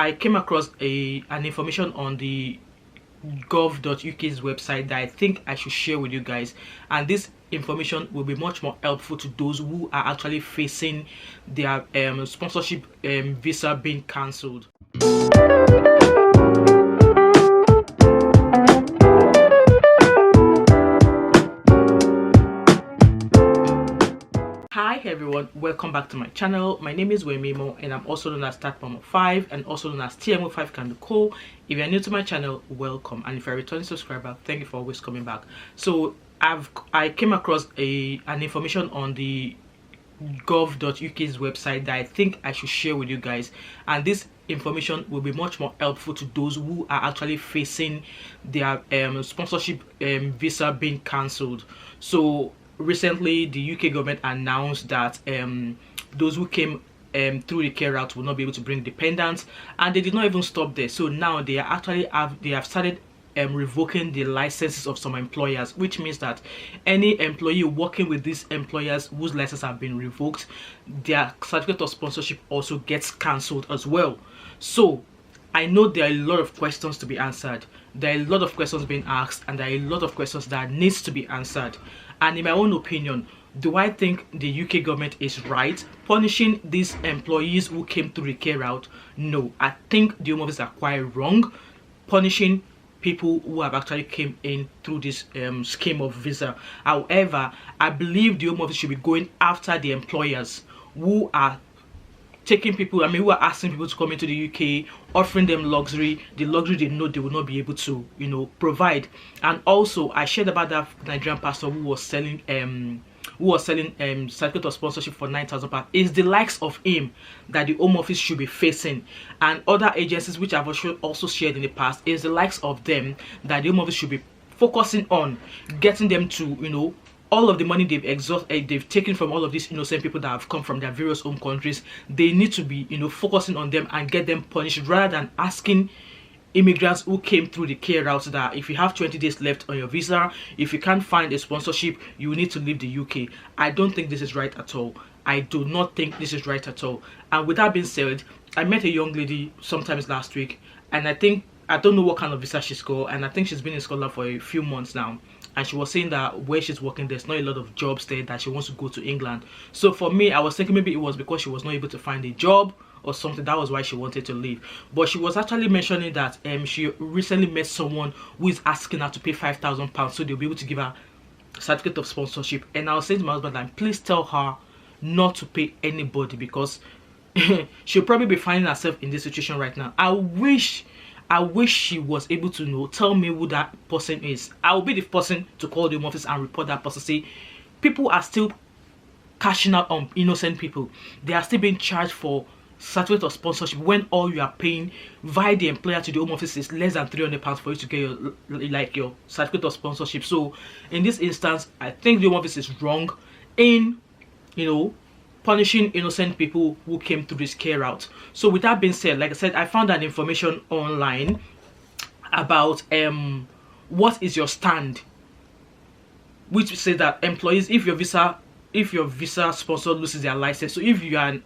I came across an information on the gov.uk's website that I think I should share with you guys, and this information will be much more helpful to those who are actually facing their sponsorship visa being cancelled. Hi everyone, welcome back to my channel. My name is Wemimo and I'm also known as Tatmama5 and also known as TMO5 Kanduko. If you're new to my channel, welcome, and if you're a returning subscriber, thank you for always coming back. So I came across an information on the gov.uk's website that I think I should share with you guys, and this information will be much more helpful to those who are actually facing their sponsorship visa being cancelled. So recently the UK government announced that those who came through the care route will not be able to bring dependants, and they did not even stop there. So now they are actually have started revoking the licenses of some employers, which means that any employee working with these employers whose licenses have been revoked, their certificate of sponsorship also gets cancelled as well. So I know there are a lot of questions to be answered, there are a lot of questions being asked, and there are a lot of questions that needs to be answered. And in my own opinion, do I think the UK government is right punishing these employees who came through the care route? No, I think the Home Office are quite wrong punishing people who have actually came in through this scheme of visa. However, I believe the Home Office should be going after the employers who are taking people, who are asking people to come into the UK, offering them luxury, the luxury they know they will not be able to, provide. And also, I shared about that Nigerian pastor who was selling certificate of sponsorship for £9,000. It's the likes of him that the Home Office should be facing, and other agencies which I've also shared in the past. Is the likes of them that the Home Office should be focusing on, getting them to, all of the money they've taken from all of these innocent people that have come from their various home countries. They need to be focusing on them and get them punished, rather than asking immigrants who came through the care route that if you have 20 days left on your visa, if you can't find a sponsorship, you need to leave the UK. I don't think this is right at all. I do not think this is right at all. And with that being said, I met a young lady sometimes last week, and I don't know what kind of visa she's got, and I think she's been in Scotland for a few months now. And she was saying that where she's working, there's not a lot of jobs there, that she wants to go to England. So for me, I was thinking maybe it was because she was not able to find a job or something. That was why she wanted to leave. But she was actually mentioning that she recently met someone who is asking her to pay £5,000 so they'll be able to give her a certificate of sponsorship. And I was saying to my husband, like, please tell her not to pay anybody, because she'll probably be finding herself in this situation right now. I wish she was able to tell me who that person is. I will be the person to call the Home Office and report that person. Say, people are still cashing out on innocent people. They are still being charged for certificate of sponsorship when all you are paying via the employer to the Home Office is less than £300 for you to get your certificate of sponsorship. So in this instance, I think the Home Office is wrong in punishing innocent people who came through this care route. So with that being said, like I said, I found an information online about what is your stand, which says that employees, if your visa sponsor loses their license, so if you're an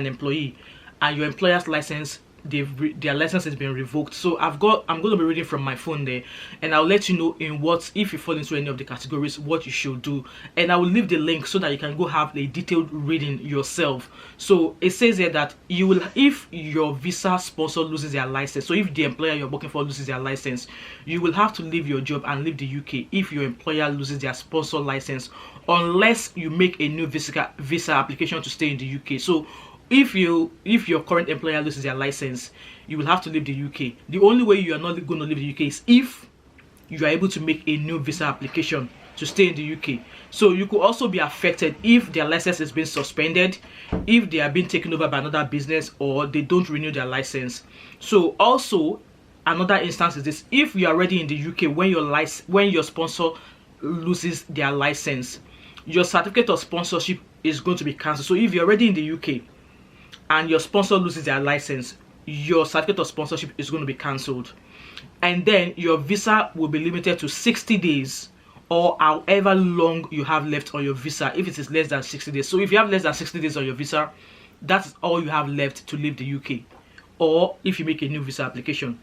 employee and your employer's license, their license has been revoked. So I'm going to be reading from my phone there, and I'll let you know if you fall into any of the categories, what you should do. And I will leave the link so that you can go have a detailed reading yourself. So it says here that if your visa sponsor loses their license, so if the employer you're working for loses their license, you will have to leave your job and leave the UK if your employer loses their sponsor license, unless you make a new visa application to stay in the UK. So if your current employer loses their license, you will have to leave the UK. The only way you are not going to leave the UK is if you are able to make a new visa application to stay in the UK. So you could also be affected if their license has been suspended, if they are being taken over by another business, or they don't renew their license. So also another instance is this: if you are already in the UK when your sponsor loses their license, your certificate of sponsorship is going to be cancelled. So if you're already in the UK and your sponsor loses their license, your certificate of sponsorship is going to be cancelled, and then your visa will be limited to 60 days or however long you have left on your visa, if it is less than 60 days. So if you have less than 60 days on your visa, that's all you have left to leave the UK. or if you make a new visa application.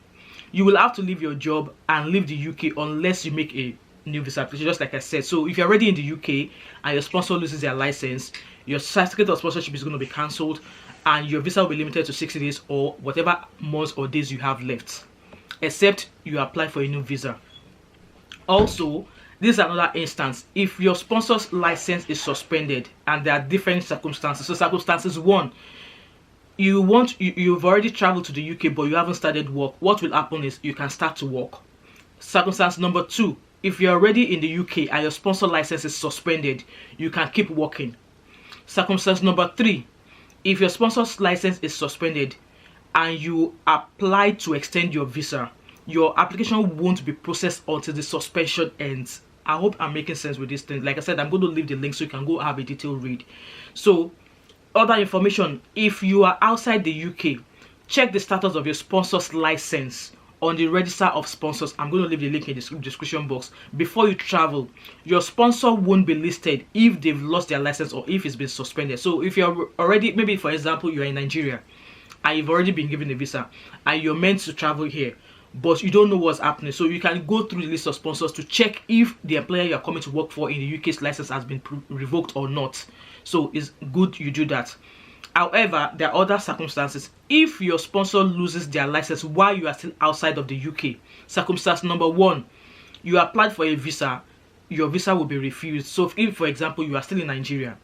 You will have to leave your job and leave the UK unless you make a new visa application, just like I said. So if you're already in the UK and your sponsor loses their license, your certificate of sponsorship is going to be cancelled and your visa will be limited to 60 days or whatever months or days you have left, except you apply for a new visa. Also, this is another instance if your sponsor's license is suspended and there are different circumstances. So circumstances 1, you've already traveled to the UK but you haven't started work. What will happen is you can start to work. Circumstance number 2, if you're already in the UK and your sponsor license is suspended, you can keep working. Circumstance number 3, if your sponsor's license is suspended and you apply to extend your visa, your application won't be processed until the suspension ends. I hope I'm making sense with this thing. Like I said, I'm going to leave the link so you can go have a detailed read. So, other information, if you are outside the UK, check the status of your sponsor's license on the register of sponsors. I'm going to leave the link in the description box. Before you travel, your sponsor won't be listed if they've lost their license or if it's been suspended. So if you're already, maybe for example, you're in Nigeria and you've already been given a visa and you're meant to travel here, but you don't know what's happening, so you can go through the list of sponsors to check if the employer you are coming to work for in the UK's license has been revoked or not. So it's good you do that. However, there are other circumstances. If your sponsor loses their license while you are still outside of the UK, circumstance number 1, you applied for a visa, your visa will be refused. So if, for example, you are still in Nigeria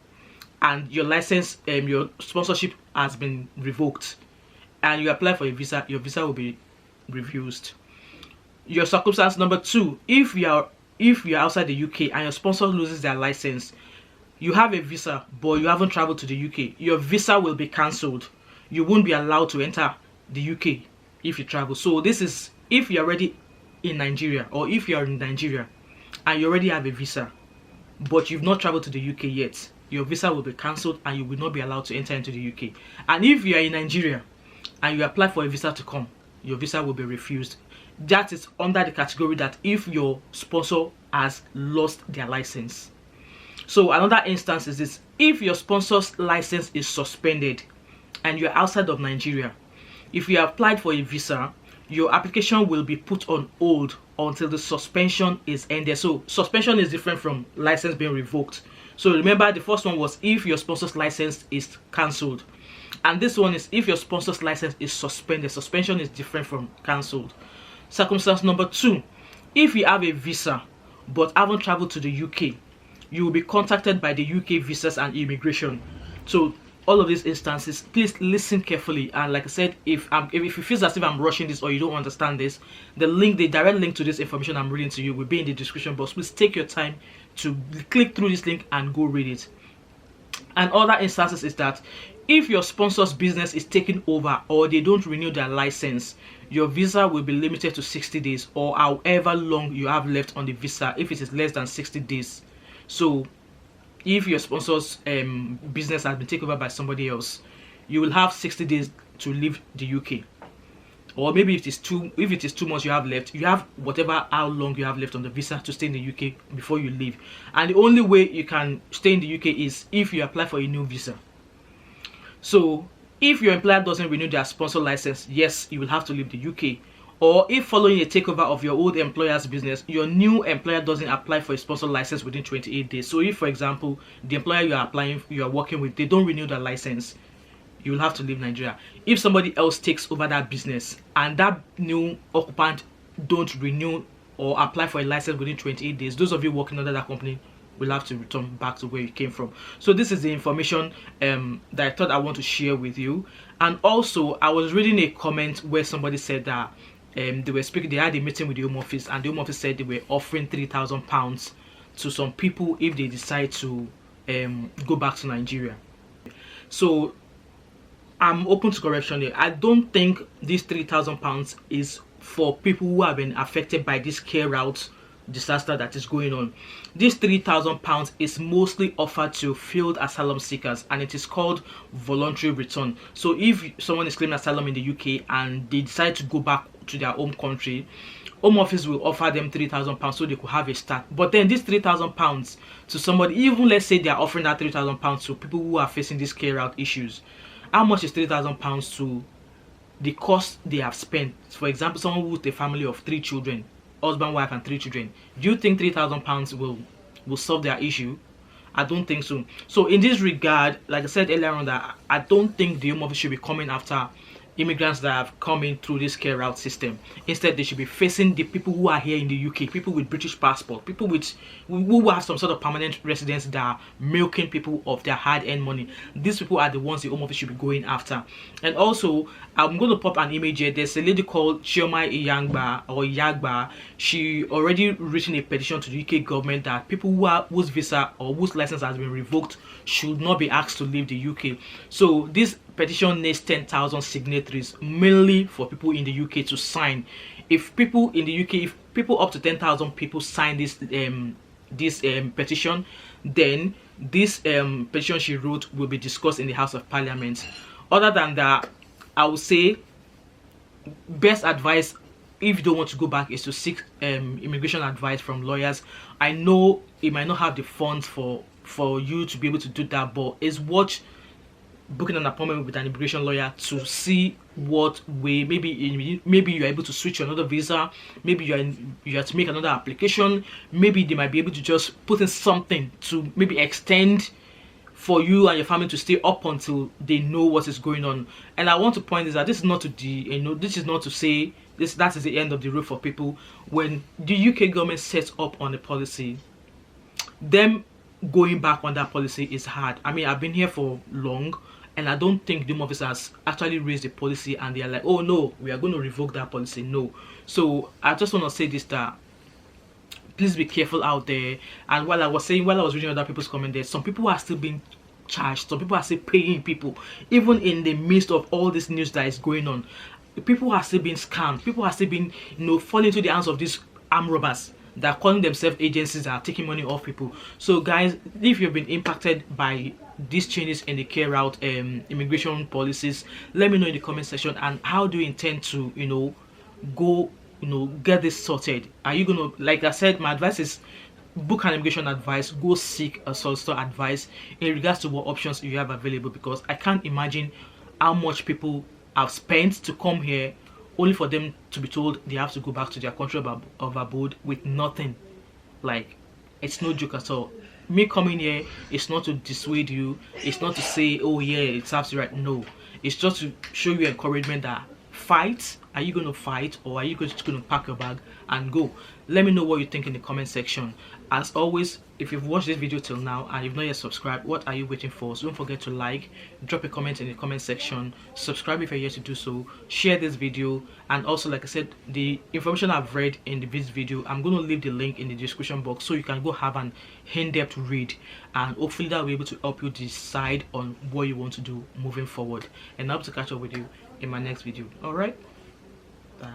and your license, your sponsorship has been revoked and you apply for a visa, your visa will be refused. Your circumstance number 2, if you are outside the UK and your sponsor loses their license, you have a visa but you haven't traveled to the UK, your visa will be cancelled. You won't be allowed to enter the UK if you travel. So this is if you're already in Nigeria, or if you are in Nigeria and you already have a visa but you've not traveled to the UK yet, your visa will be cancelled and you will not be allowed to enter into the UK. And if you are in Nigeria and you apply for a visa to come, your visa will be refused. That is under the category that if your sponsor has lost their license. So another instance is this: if your sponsor's license is suspended and you're outside of Nigeria, if you applied for a visa, your application will be put on hold until the suspension is ended. So suspension is different from license being revoked. So remember, the first one was if your sponsor's license is cancelled, and this one is if your sponsor's license is suspended. Suspension is different from cancelled. Circumstance number 2, if you have a visa but haven't traveled to the UK, you will be contacted by the UK Visas and Immigration. So all of these instances, please listen carefully. And like I said, if you feel as if I'm rushing this or you don't understand this, the direct link to this information I'm reading to you will be in the description box. Please take your time to click through this link and go read it. And other instances is that if your sponsor's business is taken over or they don't renew their license, your visa will be limited to 60 days or however long you have left on the visa if it is less than 60 days. So if your sponsor's business has been taken over by somebody else, you will have 60 days to leave the UK. Or maybe if it is 2 months you have left, you have whatever how long you have left on the visa to stay in the UK before you leave. And the only way you can stay in the UK is if you apply for a new visa. So if your employer doesn't renew their sponsor license, yes, you will have to leave the UK. Or if following a takeover of your old employer's business, your new employer doesn't apply for a sponsor license within 28 days. So if, for example, the employer you are working with, they don't renew their license, you will have to leave Nigeria. If somebody else takes over that business and that new occupant don't renew or apply for a license within 28 days, those of you working under that company will have to return back to where you came from. So this is the information that I thought I want to share with you. And also, I was reading a comment where somebody said that they had a meeting with the Home Office, and the Home Office said they were offering £3,000 to some people if they decide to go back to Nigeria. So I'm open to correction here. I don't think this £3,000 is for people who have been affected by this care route disaster that is going on. This £3,000 is mostly offered to failed asylum seekers, and it is called voluntary return. So if someone is claiming asylum in the UK and they decide to go back to their home country, Home Office will offer them £3,000 so they could have a start. But then this £3,000 to somebody, even let's say they are offering that £3,000 to people who are facing these care route issues, how much is £3,000 to the cost they have spent. For example, someone with a family of 3 children, husband, wife, and 3 children. Do you think £3,000 will solve their issue? I don't think so. So in this regard, like I said earlier on, that I don't think the Home Office should be coming after immigrants that have come in through this care route system. Instead, they should be facing the people who are here in the UK, people with British passport, people with who have some sort of permanent residence that are milking people of their hard-earned money. These people are the ones the Home Office should be going after. And also, I'm going to pop an image here. There's a lady called Chioma Iyagba. She already written a petition to the UK government that people whose visa or whose license has been revoked should not be asked to leave the UK. So this petition needs 10,000 signatories, mainly for people in the UK to sign. If people in the UK, if people up to 10,000 people sign this petition, then this petition she wrote will be discussed in the House of Parliament. Other than that, I would say best advice if you don't want to go back is to seek immigration advice from lawyers. I know it might not have the funds for you to be able to do that, but it's worth booking an appointment with an immigration lawyer to see what way maybe you're able to switch to another visa, maybe you have to make another application, maybe they might be able to just put in something to maybe extend for you and your family to stay up until they know what is going on. And I want to point is that this is not to say that is the end of the road for people. When the UK government sets up on a policy, them going back on that policy is hard. I mean, I've been here for long, and I don't think the Home Office has actually raised the policy and they are like, oh no, we are going to revoke that policy. No. So I just want to say this, that please be careful out there. And while I was reading other people's comments, there some people are still being charged, some people are still paying people, even in the midst of all this news that is going on. People are still being scammed, people are still being falling into the hands of these armed robbers that are calling themselves agencies that are taking money off people. So guys, if you've been impacted by these changes in the care route immigration policies, let me know in the comment section. And how do you intend to go get this sorted? Are you gonna, like I said, my advice is book an immigration advice, go seek a solicitor advice in regards to what options you have available, because I can't imagine how much people have spent to come here only for them to be told they have to go back to their country of abode with nothing. Like, it's no joke at all. Me coming here is not to dissuade you, it's not to say, oh yeah, it's absolutely right. No, it's just to show you encouragement that fight. Are you going to fight, or are you just going to pack your bag and go? Let me know what you think in the comment section. As always, if you've watched this video till now and you've not yet subscribed, what are you waiting for? So don't forget to like, drop a comment in the comment section, subscribe if you're yet to do so, share this video, and also, like I said, the information I've read in this video, I'm going to leave the link in the description box so you can go have an in-depth read, and hopefully that will be able to help you decide on what you want to do moving forward. And I hope to catch up with you in my next video. All right, bye.